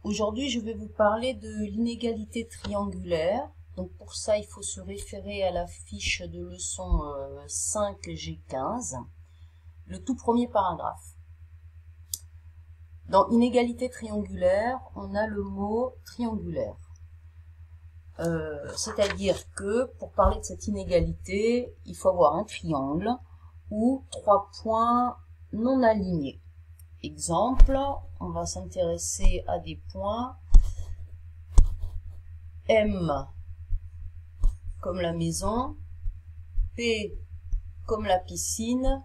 Aujourd'hui, je vais vous parler de l'inégalité triangulaire. Donc pour ça, il faut se référer à la fiche de leçon 5G15, le tout premier paragraphe. Dans inégalité triangulaire, on a le mot triangulaire. C'est-à-dire que pour parler de cette inégalité, il faut avoir un triangle ou trois points non alignés. Exemple, on va s'intéresser à des points M comme la maison, P comme la piscine,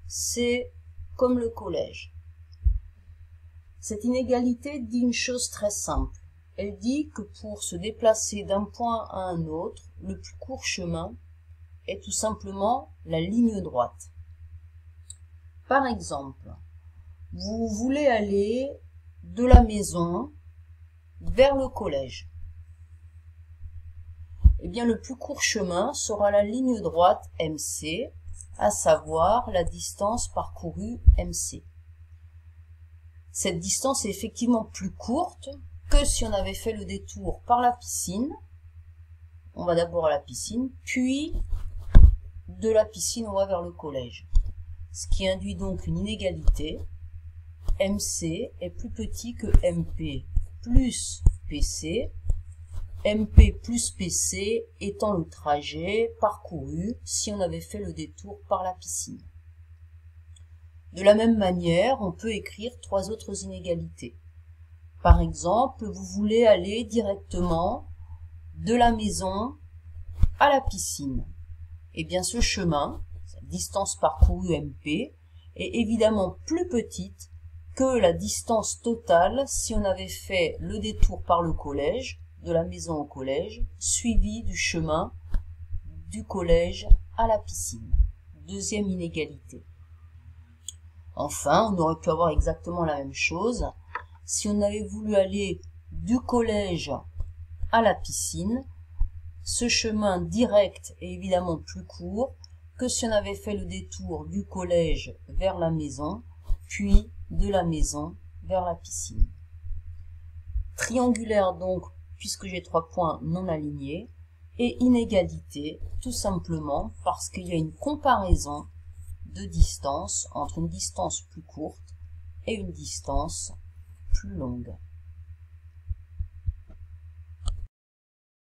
C comme le collège. Cette inégalité dit une chose très simple. Elle dit que pour se déplacer d'un point à un autre, le plus court chemin est tout simplement la ligne droite. Par exemple, vous voulez aller de la maison vers le collège. Eh bien, le plus court chemin sera la ligne droite MC, à savoir la distance parcourue MC. Cette distance est effectivement plus courte que si on avait fait le détour par la piscine. On va d'abord à la piscine, puis de la piscine on va vers le collège. Ce qui induit donc une inégalité. MC est plus petit que MP plus PC, MP plus PC étant le trajet parcouru si on avait fait le détour par la piscine. De la même manière, on peut écrire trois autres inégalités. Par exemple, vous voulez aller directement de la maison à la piscine. Eh bien, ce chemin, cette distance parcourue MP, est évidemment plus petite que la distance totale si on avait fait le détour par le collège, de la maison au collège, suivi du chemin du collège à la piscine. Deuxième inégalité. Enfin, on aurait pu avoir exactement la même chose si on avait voulu aller du collège à la piscine. Ce chemin direct est évidemment plus court que si on avait fait le détour du collège vers la maison, puis de la maison vers la piscine. Triangulaire donc, puisque j'ai trois points non alignés, et inégalité, tout simplement parce qu'il y a une comparaison de distance entre une distance plus courte et une distance plus longue.